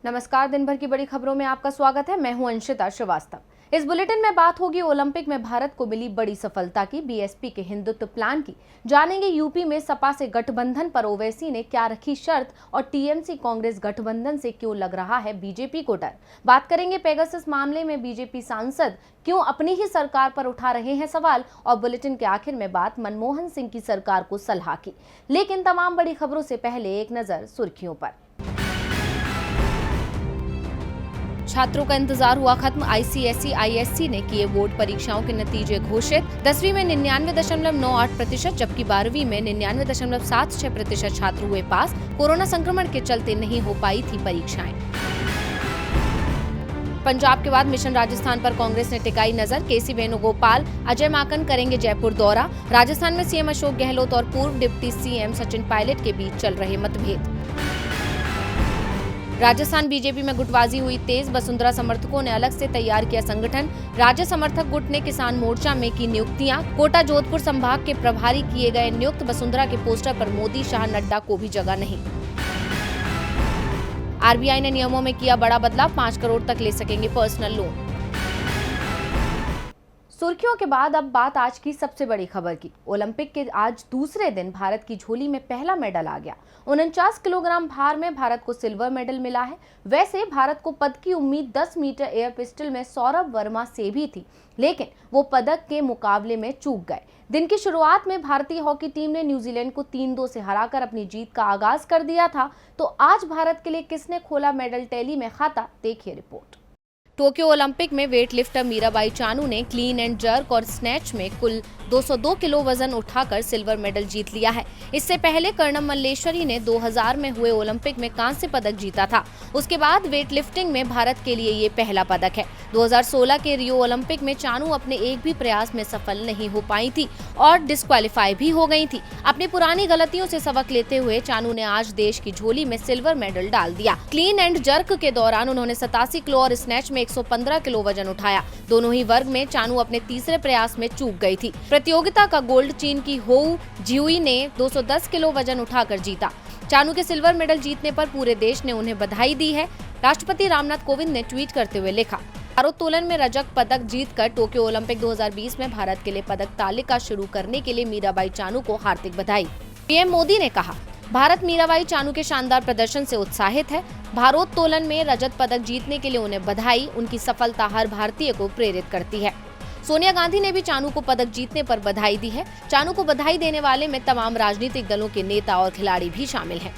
नमस्कार। दिन भर की बड़ी खबरों में आपका स्वागत है। मैं हूं अंशिता श्रीवास्तव। इस बुलेटिन में बात होगी ओलंपिक में भारत को मिली बड़ी सफलता की, बीएसपी के हिंदुत्व प्लान की, जानेंगे यूपी में सपा से गठबंधन पर ओवैसी ने क्या रखी शर्त और टीएमसी कांग्रेस गठबंधन से क्यों लग रहा है बीजेपी को डर। बात करेंगे पेगासस मामले में बीजेपी सांसद क्यों अपनी ही सरकार पर उठा रहे हैं सवाल, और बुलेटिन के आखिर में बात मनमोहन सिंह की सरकार को सलाह की। लेकिन तमाम बड़ी खबरों से पहले एक नजर सुर्खियों पर। छात्रों का इंतजार हुआ खत्म। आईसीएसई आईएससी ने किए बोर्ड परीक्षाओं के नतीजे घोषित। 10वीं में 99.98%, जबकि 12वीं में 99.76% छात्र हुए पास। कोरोना संक्रमण के चलते नहीं हो पाई थी परीक्षाएं। पंजाब के बाद मिशन राजस्थान पर कांग्रेस ने टिकाई नजर। केसी वेणुगोपाल, अजय माकन करेंगे जयपुर दौरा। राजस्थान में सीएम अशोक गहलोत और पूर्व डिप्टी सीएम सचिन पायलट के बीच चल रहे मतभेद। राजस्थान बीजेपी में गुटबाजी हुई तेज। वसुंधरा समर्थकों ने अलग से तैयार किया संगठन। राज्य समर्थक गुट ने किसान मोर्चा में की नियुक्तियां। कोटा जोधपुर संभाग के प्रभारी किए गए नियुक्त। वसुंधरा के पोस्टर पर मोदी, शाह, नड्डा को भी जगह नहीं। आरबीआई ने नियमों में किया बड़ा बदलाव। 5 करोड़ तक ले सकेंगे पर्सनल लोन। सुर्खियों के बाद अब बात आज की सबसे बड़ी खबर की। ओलंपिक के आज दूसरे दिन भारत की झोली में पहला मेडल आ गया। 49 किलोग्राम भार में भारत को सिल्वर मेडल मिला है। वैसे भारत को पदक की उम्मीद 10 मीटर एयर पिस्टल में सौरभ वर्मा से भी थी, लेकिन वो पदक के मुकाबले में चूक गए। दिन की शुरुआत में भारतीय हॉकी टीम ने न्यूजीलैंड को 3-2 से हराकर अपनी जीत का आगाज कर दिया था। तो आज भारत के लिए किसने खोला मेडल टैली में खाता, देखिए रिपोर्ट। टोक्यो ओलंपिक में वेट लिफ्टर मीराबाई चानू ने क्लीन एंड जर्क और स्नैच में कुल 202 किलो वजन उठाकर सिल्वर मेडल जीत लिया है। इससे पहले कर्णम मल्लेश्वरी ने 2000 में हुए ओलंपिक में कांस्य पदक जीता था। उसके बाद वेट लिफ्टिंग में भारत के लिए ये पहला पदक है। 2016 के रियो ओलंपिक में चानू अपने एक भी प्रयास में सफल नहीं हो पाई थी और डिस्क्वालीफाई भी हो गई थी। अपनी पुरानी गलतियों से सबक लेते हुए चानू ने आज देश की झोली में सिल्वर मेडल डाल दिया। क्लीन एंड जर्क के दौरान उन्होंने 87 किलो और स्नैच में 115 किलो वजन उठाया। दोनों ही वर्ग में चानू अपने तीसरे प्रयास में चूक गई थी। प्रतियोगिता का गोल्ड चीन की होउ जियुई ने 210 किलो वजन उठाकर जीता। चानू के सिल्वर मेडल जीतने पर पूरे देश ने उन्हें बधाई दी है। राष्ट्रपति रामनाथ कोविंद ने ट्वीट करते हुए लिखा, भारोत्तोलन में रजत पदक जीतकर टोक्यो ओलंपिक 2020 में भारत के लिए पदक तालिका शुरू करने के लिए मीराबाई चानू को हार्दिक बधाई। पीएम मोदी ने कहा, भारत मीराबाई चानू के शानदार प्रदर्शन से उत्साहित है। भारोत्तोलन में रजत पदक जीतने के लिए उन्हें बधाई। उनकी सफलता हर भारतीय को प्रेरित करती है। सोनिया गांधी ने भी चानू को पदक जीतने पर बधाई दी है। चानू को बधाई देने वाले में तमाम राजनीतिक दलों के नेता और खिलाड़ी भी शामिल हैं।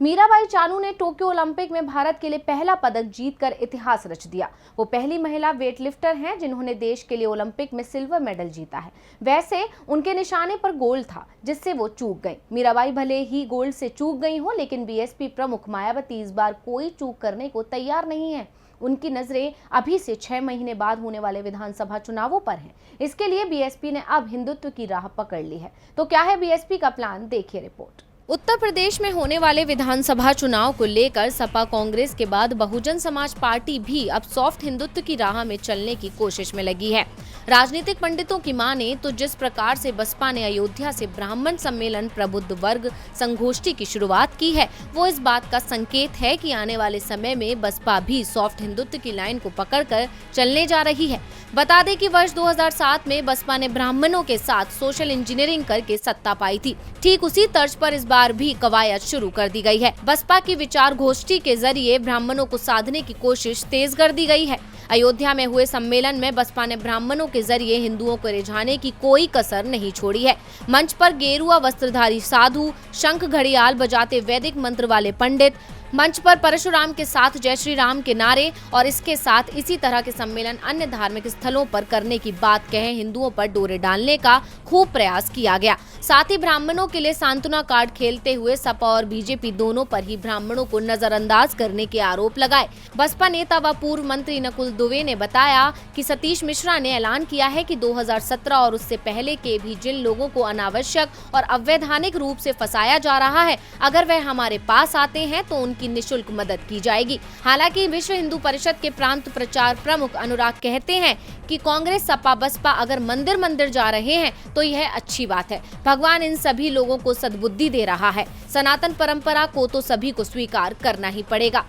मीराबाई चानू ने टोक्यो ओलंपिक में भारत के लिए पहला पदक जीतकर इतिहास रच दिया। वो पहली महिला वेटलिफ्टर हैं जिन्होंने देश के लिए ओलंपिक में सिल्वर मेडल जीता है। वैसे उनके निशाने पर गोल्ड था, जिससे वो चूक गई। मीराबाई भले ही गोल्ड से चूक गई हो, लेकिन बीएसपी प्रमुख मायावती इस बार कोई चूक करने को तैयार नहीं है। उनकी नजरें अभी से 6 महीने बाद होने वाले विधानसभा चुनावों पर हैं। इसके लिए बीएसपी ने अब हिंदुत्व की राह पकड़ ली है। तो क्या है बीएसपी का प्लान, देखिए रिपोर्ट। उत्तर प्रदेश में होने वाले विधानसभा चुनाव को लेकर सपा कांग्रेस के बाद बहुजन समाज पार्टी भी अब सॉफ्ट हिंदुत्व की राह में चलने की कोशिश में लगी है। राजनीतिक पंडितों की माने तो जिस प्रकार से बसपा ने अयोध्या से ब्राह्मण सम्मेलन प्रबुद्ध वर्ग संगोष्ठी की शुरुआत की है, वो इस बात का संकेत है कि आने वाले समय में बसपा भी सॉफ्ट हिंदुत्व की लाइन को पकड़कर चलने जा रही है। बता दें कि वर्ष 2007 में बसपा ने ब्राह्मणों के साथ सोशल इंजीनियरिंग करके सत्ता पाई थी। ठीक उसी तर्ज पर इस बार भी कवायद शुरू कर दी गई है। बसपा की विचार गोष्ठी के जरिए ब्राह्मणों को साधने की कोशिश तेज कर दी गई है। अयोध्या में हुए सम्मेलन में बसपा ने ब्राह्मणों के जरिए हिंदुओं को रिझाने की कोई कसर नहीं छोड़ी है। मंच पर गेरुआ वस्त्रधारी साधु, शंख घड़ियाल बजाते वैदिक मंत्र वाले पंडित, मंच पर परशुराम के साथ जय श्री राम के नारे और इसके साथ इसी तरह के सम्मेलन अन्य धार्मिक स्थलों पर करने की बात कहे हिंदुओं पर डोरे डालने का खूब प्रयास किया गया। साथ ही ब्राह्मणों के लिए सांत्वना कार्ड खेलते हुए सपा और बीजेपी दोनों पर ही ब्राह्मणों को नजरअंदाज करने के आरोप लगाए। बसपा नेता व पूर्व मंत्री नकुल दुबे ने बताया कि सतीश मिश्रा ने ऐलान किया है कि 2017 और उससे पहले के भी जिन लोगों को अनावश्यक और अवैधानिक रूप से फंसाया जा रहा है, अगर वह हमारे पास आते हैं तो उनकी निःशुल्क मदद की जाएगी। हालांकि विश्व हिंदू परिषद के प्रांत प्रचार प्रमुख अनुराग कहते हैं कि कांग्रेस सपा बसपा अगर मंदिर मंदिर जा रहे हैं तो यह अच्छी बात है। भगवान इन सभी लोगों को सद्बुद्धि दे रहा है। सनातन परंपरा को तो सभी को स्वीकार करना ही पड़ेगा।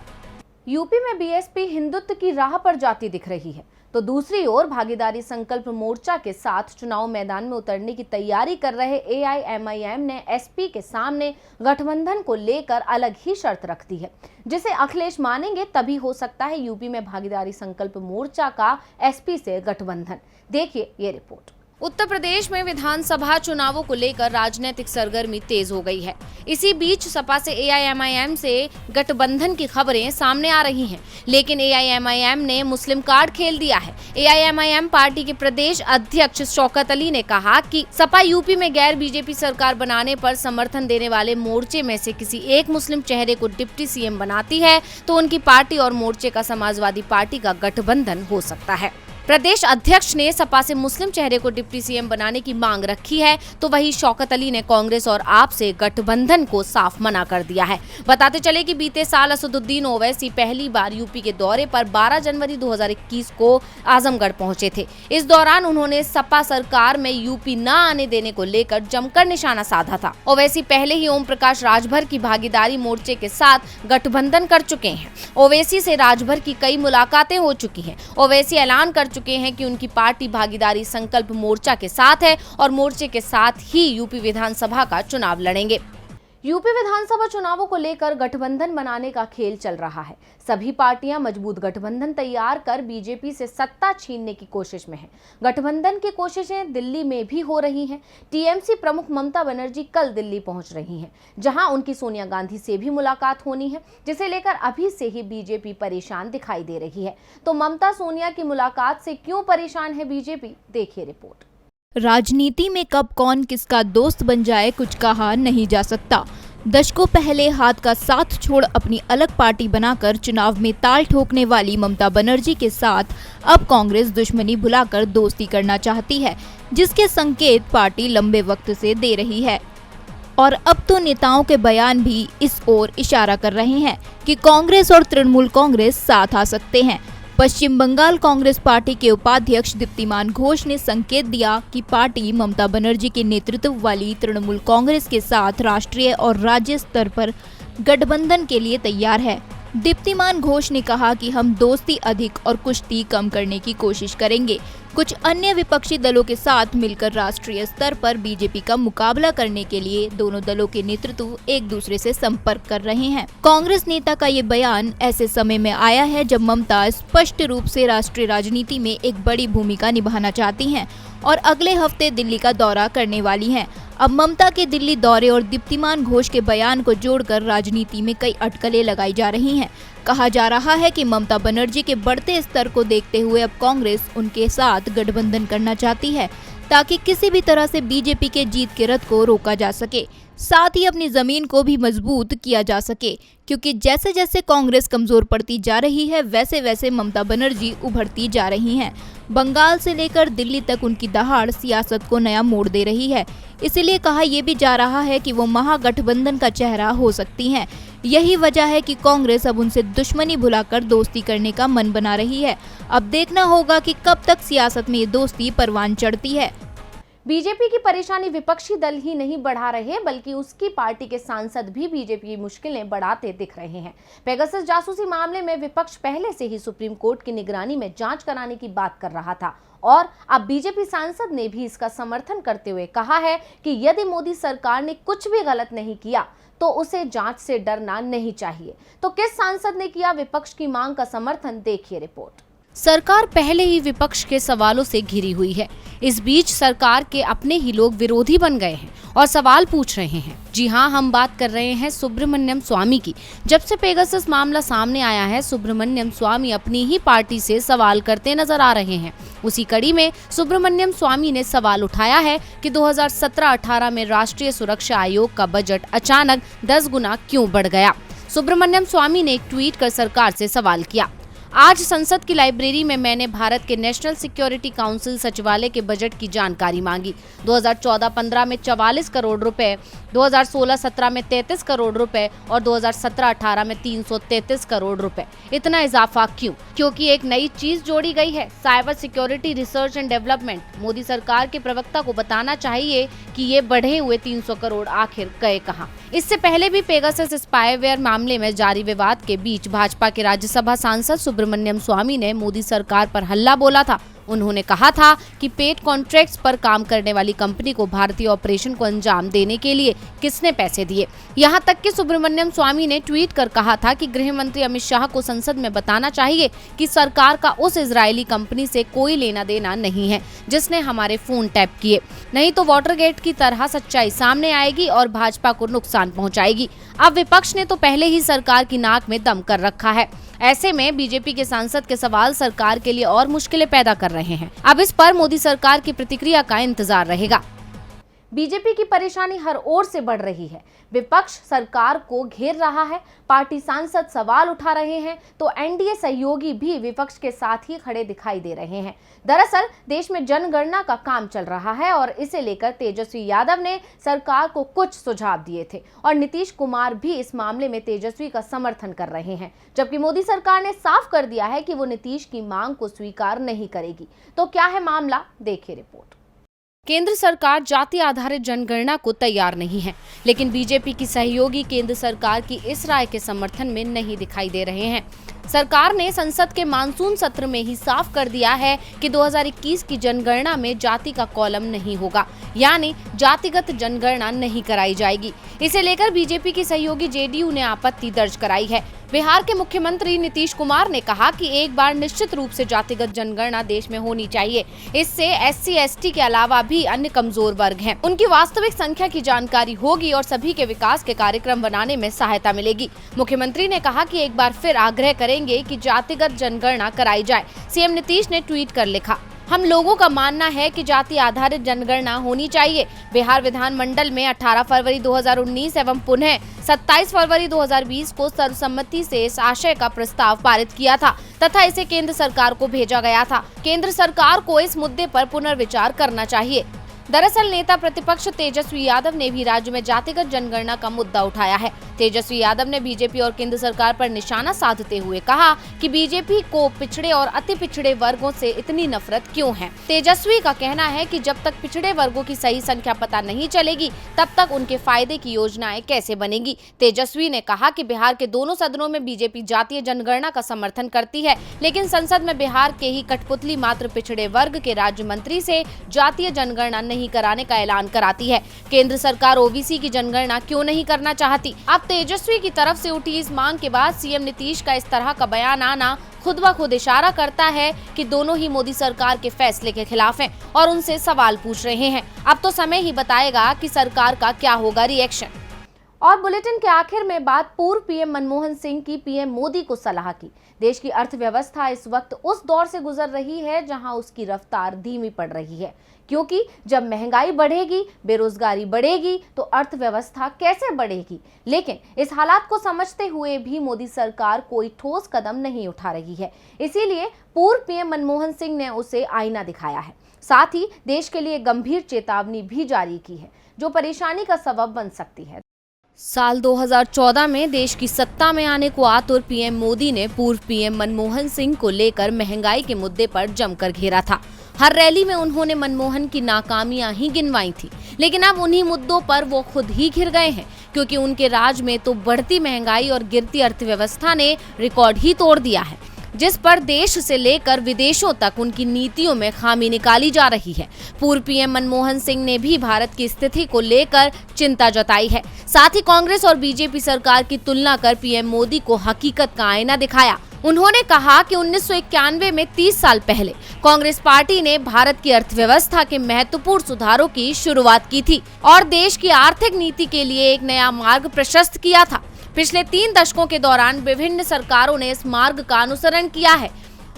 यूपी में बीएसपी हिंदुत्व की राह पर जाती दिख रही है, तो दूसरी ओर भागीदारी संकल्प मोर्चा के साथ चुनाव मैदान में उतरने की तैयारी कर रहे एआईएमआईएम ने एसपी के सामने गठबंधन को लेकर अलग ही शर्त रख दी है, जिसे अखिलेश मानेंगे तभी हो सकता है यूपी में भागीदारी संकल्प मोर्चा का एसपी से गठबंधन। देखिए ये रिपोर्ट। उत्तर प्रदेश में विधानसभा चुनावों को लेकर राजनीतिक सरगर्मी तेज हो गई है। इसी बीच सपा से एआईएमआईएम से गठबंधन की खबरें सामने आ रही हैं, लेकिन एआईएमआईएम ने मुस्लिम कार्ड खेल दिया है। एआईएमआईएम पार्टी के प्रदेश अध्यक्ष शौकत अली ने कहा कि सपा यूपी में गैर बीजेपी सरकार बनाने पर समर्थन देने वाले मोर्चे में से किसी एक मुस्लिम चेहरे को डिप्टी सीएम बनाती है तो उनकी पार्टी और मोर्चे का समाजवादी पार्टी का गठबंधन हो सकता है। प्रदेश अध्यक्ष ने सपा से मुस्लिम चेहरे को डिप्टी सीएम बनाने की मांग रखी है, तो वही शौकत अली ने कांग्रेस और आप से गठबंधन को साफ मना कर दिया है। बताते चले कि बीते साल असदुद्दीन ओवैसी पहली बार यूपी के दौरे पर 12 जनवरी 2021 को आजमगढ़ पहुंचे थे। इस दौरान उन्होंने सपा सरकार में यूपी न आने देने को लेकर जमकर निशाना साधा था। ओवैसी पहले ही ओम प्रकाश राजभर की भागीदारी मोर्चे के साथ गठबंधन कर चुके हैं। ओवैसी से राजभर की कई मुलाकातें हो चुकी हैं। ओवैसी ऐलान कर चुके हैं कि उनकी पार्टी भागीदारी संकल्प मोर्चा के साथ है और मोर्चे के साथ ही यूपी विधानसभा का चुनाव लड़ेंगे। यूपी विधानसभा चुनावों को लेकर गठबंधन बनाने का खेल चल रहा है। सभी पार्टियां मजबूत गठबंधन तैयार कर बीजेपी से सत्ता छीनने की कोशिश में हैं। गठबंधन की कोशिशें दिल्ली में भी हो रही हैं। टीएमसी प्रमुख ममता बनर्जी कल दिल्ली पहुंच रही हैं, जहां उनकी सोनिया गांधी से भी मुलाकात होनी है, जिसे लेकर अभी से ही बीजेपी परेशान दिखाई दे रही है। तो ममता सोनिया की मुलाकात से क्यों परेशान है बीजेपी, देखिए रिपोर्ट। राजनीति में कब कौन किसका दोस्त बन जाए कुछ कहा नहीं जा सकता। दशकों पहले हाथ का साथ छोड़ अपनी अलग पार्टी बनाकर चुनाव में ताल ठोकने वाली ममता बनर्जी के साथ अब कांग्रेस दुश्मनी भुलाकर दोस्ती करना चाहती है, जिसके संकेत पार्टी लंबे वक्त से दे रही है। और अब तो नेताओं के बयान भी इस ओर इशारा कर रहे हैं कि कांग्रेस और तृणमूल कांग्रेस साथ आ सकते हैं। पश्चिम बंगाल कांग्रेस पार्टी के उपाध्यक्ष दीप्तिमान घोष ने संकेत दिया कि पार्टी ममता बनर्जी के नेतृत्व वाली तृणमूल कांग्रेस के साथ राष्ट्रीय और राज्य स्तर पर गठबंधन के लिए तैयार है। दीप्तिमान घोष ने कहा कि हम दोस्ती अधिक और कुश्ती कम करने की कोशिश करेंगे। कुछ अन्य विपक्षी दलों के साथ मिलकर राष्ट्रीय स्तर पर बीजेपी का मुकाबला करने के लिए दोनों दलों के नेतृत्व एक दूसरे से संपर्क कर रहे हैं। कांग्रेस नेता का ये बयान ऐसे समय में आया है जब ममता स्पष्ट रूप से राष्ट्रीय राजनीति में एक बड़ी भूमिका निभाना चाहती हैं और अगले हफ्ते दिल्ली का दौरा करने वाली हैं। अब ममता के दिल्ली दौरे और दीप्तिमान घोष के बयान को जोड़कर राजनीति में कई अटकलें लगाई जा रही हैं। कहा जा रहा है कि ममता बनर्जी के बढ़ते स्तर को देखते हुए अब कांग्रेस उनके साथ गठबंधन करना चाहती है, ताकि किसी भी तरह से बीजेपी के जीत के रथ को रोका जा सके, साथ ही अपनी जमीन को भी मजबूत किया जा सके। क्योंकि जैसे जैसे कांग्रेस कमजोर पड़ती जा रही है, वैसे वैसे ममता बनर्जी उभरती जा रही हैं। बंगाल से लेकर दिल्ली तक उनकी दहाड़ सियासत को नया मोड़ दे रही है। इसीलिए कहा यह भी जा रहा है कि वो महागठबंधन का चेहरा हो सकती हैं। यही वजह है कि कांग्रेस अब उनसे दुश्मनी भुलाकर दोस्ती करने का मन बना रही है। अब देखना होगा कि कब तक सियासत में ये दोस्ती परवान चढ़ती है। बीजेपी की परेशानी विपक्षी दल ही नहीं बढ़ा रहे, बल्कि उसकी पार्टी के सांसद भी बीजेपी की मुश्किलें बढ़ाते दिख रहे हैं। पेगासस जासूसी मामले में विपक्ष पहले से ही सुप्रीम कोर्ट की निगरानी में जांच कराने की बात कर रहा था और अब बीजेपी सांसद ने भी इसका समर्थन करते हुए कहा है कि यदि मोदी सरकार ने कुछ भी गलत नहीं किया तो उसे जांच से डरना नहीं चाहिए। तो किस सांसद ने किया विपक्ष की मांग का समर्थन, देखिए रिपोर्ट। सरकार पहले ही विपक्ष के सवालों से घिरी हुई है। इस बीच सरकार के अपने ही लोग विरोधी बन गए हैं और सवाल पूछ रहे हैं। जी हां, हम बात कर रहे हैं सुब्रमण्यम स्वामी की। जब से पेगासस मामला सामने आया है, सुब्रमण्यम स्वामी अपनी ही पार्टी से सवाल करते नजर आ रहे हैं। उसी कड़ी में सुब्रमण्यम स्वामी ने सवाल उठाया है कि 2017-18 में राष्ट्रीय सुरक्षा आयोग का बजट अचानक 10 गुना क्यों बढ़ गया। सुब्रमण्यम स्वामी ने एक ट्वीट कर सरकार से सवाल किया। आज संसद की लाइब्रेरी में मैंने भारत के नेशनल सिक्योरिटी काउंसिल सचिवालय के बजट की जानकारी मांगी। 2014-15 में 44 करोड़ रुपए, 2016-17 में 33 करोड़ रुपए और 2017-18 में 333 करोड़ रुपए। इतना इजाफा क्यों? क्योंकि एक नई चीज जोड़ी गई है, cyber security research and development. Modi सरकार के प्रवक्ता को बताना चाहिए कि ये बढ़े हुए 300 करोड़ आखिर गए कहां। इससे पहले भी पेगासस स्पाईवेयर मामले में जारी विवाद के बीच भाजपा के राज्यसभा सांसद सुब्रमण्यम स्वामी ने मोदी सरकार पर हल्ला बोला था। उन्होंने कहा था कि पेड कॉन्ट्रैक्ट्स पर काम करने वाली कंपनी को भारतीय ऑपरेशन को अंजाम देने के लिए किसने पैसे दिए। यहां तक कि सुब्रमण्यम स्वामी ने ट्वीट कर कहा था कि गृह मंत्री अमित शाह को संसद में बताना चाहिए कि सरकार का उस इजरायली कंपनी से कोई लेना देना नहीं है जिसने हमारे फोन टैप किए, नहीं तो वाटरगेट की तरह सच्चाई सामने आएगी और भाजपा को नुकसान पहुंचाएगी। अब विपक्ष ने तो पहले ही सरकार की नाक में दम कर रखा है। ऐसे में बीजेपी के सांसद के सवाल सरकार के लिए और मुश्किलें पैदा कर रहे हैं। अब इस पर मोदी सरकार की प्रतिक्रिया का इंतजार रहेगा। बीजेपी की परेशानी हर ओर से बढ़ रही है। विपक्ष सरकार को घेर रहा है, पार्टी सांसद सवाल उठा रहे हैं, तो एनडीए सहयोगी भी विपक्ष के साथ ही खड़े दिखाई दे रहे हैं। दरअसल देश में जनगणना का काम चल रहा है और इसे लेकर तेजस्वी यादव ने सरकार को कुछ सुझाव दिए थे और नीतीश कुमार भी इस मामले में तेजस्वी का समर्थन कर रहे हैं, जबकि मोदी सरकार ने साफ कर दिया है कि वो नीतीश की मांग को स्वीकार नहीं करेगी। तो क्या है मामला, देखिए रिपोर्ट। केंद्र सरकार जाति आधारित जनगणना को तैयार नहीं है, लेकिन बीजेपी की सहयोगी केंद्र सरकार की इस राय के समर्थन में नहीं दिखाई दे रहे हैं। सरकार ने संसद के मानसून सत्र में ही साफ कर दिया है कि 2021 की जनगणना में जाति का कॉलम नहीं होगा, यानी जातिगत जनगणना नहीं कराई जाएगी। इसे लेकर बीजेपी की सहयोगी जेडीयू ने आपत्ति दर्ज कराई है। बिहार के मुख्यमंत्री नीतीश कुमार ने कहा कि एक बार निश्चित रूप से जातिगत जनगणना देश में होनी चाहिए। इससे एससी एसटी के अलावा भी अन्य कमजोर वर्ग हैं, उनकी वास्तविक संख्या की जानकारी होगी और सभी के विकास के कार्यक्रम बनाने में सहायता मिलेगी। मुख्यमंत्री ने कहा कि एक बार फिर आग्रह करेंगे कि जातिगत जनगणना कराई जाए। सीएम नीतीश ने ट्वीट कर लिखा, हम लोगों का मानना है कि जाति आधारित जनगणना होनी चाहिए। बिहार विधानमंडल में 18 फरवरी 2019 एवं पुनः 27 फरवरी 2020 को सर्वसम्मति से इस आशय का प्रस्ताव पारित किया था तथा इसे केंद्र सरकार को भेजा गया था। केंद्र सरकार को इस मुद्दे पर पुनर्विचार करना चाहिए। दरअसल नेता प्रतिपक्ष तेजस्वी यादव ने भी राज्य में जातिगत जनगणना का मुद्दा उठाया है। तेजस्वी यादव ने बीजेपी और केंद्र सरकार पर निशाना साधते हुए कहा कि बीजेपी को पिछड़े और अति पिछड़े वर्गों से इतनी नफरत क्यों है। तेजस्वी का कहना है कि जब तक पिछड़े वर्गों की सही संख्या पता नहीं चलेगी तब तक उनके फायदे की योजनाएं कैसे बनेगी। तेजस्वी ने कहा कि बिहार के दोनों सदनों में बीजेपी जातीय जनगणना का समर्थन करती है, लेकिन संसद में बिहार के ही कठपुतली मात्र पिछड़े वर्ग के राज्य मंत्री से जातीय जनगणना नहीं कराने का ऐलान कराती है। केंद्र सरकार ओबीसी की जनगणना क्यों नहीं करना चाहती। अब तेजस्वी की तरफ से उठी इस मांग के बाद सीएम नीतीश का इस तरह का बयान आना खुद ब खुद इशारा करता है कि दोनों ही मोदी सरकार के फैसले के खिलाफ हैं और उनसे सवाल पूछ रहे हैं। अब तो समय ही बताएगा कि सरकार का क्या होगा रिएक्शन। और बुलेटिन के आखिर में बात पूर्व पीएम मनमोहन सिंह की पीएम मोदी को सलाह की। देश की अर्थव्यवस्था इस वक्त उस दौर से गुजर रही है जहां उसकी रफ्तार धीमी पड़ रही है, क्योंकि जब महंगाई बढ़ेगी, बेरोजगारी बढ़ेगी तो अर्थव्यवस्था कैसे बढ़ेगी। लेकिन इस हालात को समझते हुए भी मोदी सरकार कोई ठोस कदम नहीं उठा रही है। इसीलिए पूर्व पीएम मनमोहन सिंह ने उसे आईना दिखाया है, साथ ही देश के लिए गंभीर चेतावनी भी जारी की है जो परेशानी का सबब बन सकती है। साल 2014 में देश की सत्ता में आने को आतुर पीएम मोदी ने पूर्व पीएम मनमोहन सिंह को लेकर महंगाई के मुद्दे पर जमकर घेरा था। हर रैली में उन्होंने मनमोहन की नाकामियां ही गिनवाई थी, लेकिन अब उन्हीं मुद्दों पर वो खुद ही घिर गए हैं, क्योंकि उनके राज में तो बढ़ती महंगाई और गिरती अर्थव्यवस्था ने रिकॉर्ड ही तोड़ दिया है, जिस पर देश से लेकर विदेशों तक उनकी नीतियों में खामी निकाली जा रही है। पूर्व पीएम मनमोहन सिंह ने भी भारत की स्थिति को लेकर चिंता जताई है। साथ ही कांग्रेस और बीजेपी सरकार की तुलना कर पीएम मोदी को हकीकत का आईना दिखाया। उन्होंने कहा कि 1991 में 30 साल पहले कांग्रेस पार्टी ने भारत की अर्थव्यवस्था के महत्वपूर्ण सुधारों की शुरुआत की थी और देश की आर्थिक नीति के लिए एक नया मार्ग प्रशस्त किया था। पिछले 3 दशकों के दौरान विभिन्न सरकारों ने इस मार्ग का अनुसरण किया है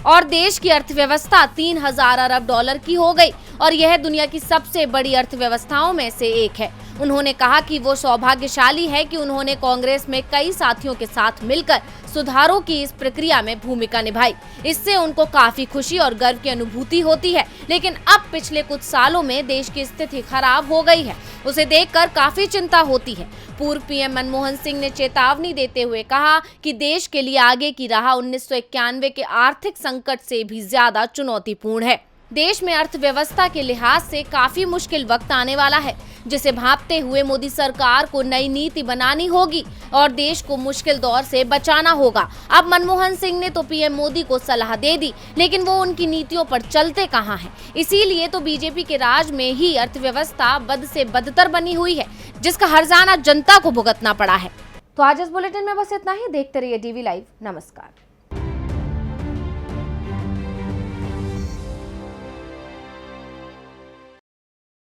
और देश की अर्थव्यवस्था $3000 अरब की हो गई। और यह दुनिया की सबसे बड़ी अर्थव्यवस्थाओं में से एक है। उन्होंने कहा कि वो सौभाग्यशाली है कि उन्होंने कांग्रेस में कई साथियों के साथ मिलकर सुधारों की इस प्रक्रिया में भूमिका निभाई। इससे उनको काफी खुशी और गर्व की अनुभूति होती है। लेकिन अब पिछले कुछ सालों में देश की स्थिति खराब हो गई है, उसे देखकर काफी चिंता होती है। पूर्व पीएम मनमोहन सिंह ने चेतावनी देते हुए कहा कि देश के लिए आगे की राह 1991 के आर्थिक संकट से भी ज्यादा चुनौतीपूर्ण है। देश में अर्थव्यवस्था के लिहाज से काफी मुश्किल वक्त आने वाला है, जिसे भांपते हुए मोदी सरकार को नई नीति बनानी होगी और देश को मुश्किल दौर से बचाना होगा। अब मनमोहन सिंह ने तो पीएम मोदी को सलाह दे दी, लेकिन वो उनकी नीतियों पर चलते कहां हैं। इसीलिए तो बीजेपी के राज में ही अर्थव्यवस्था बद से बदतर बनी हुई है, जिसका हर्जाना जनता को भुगतना पड़ा है। तो आज इस बुलेटिन में बस इतना ही। देखते रहिए DV लाइव। नमस्कार।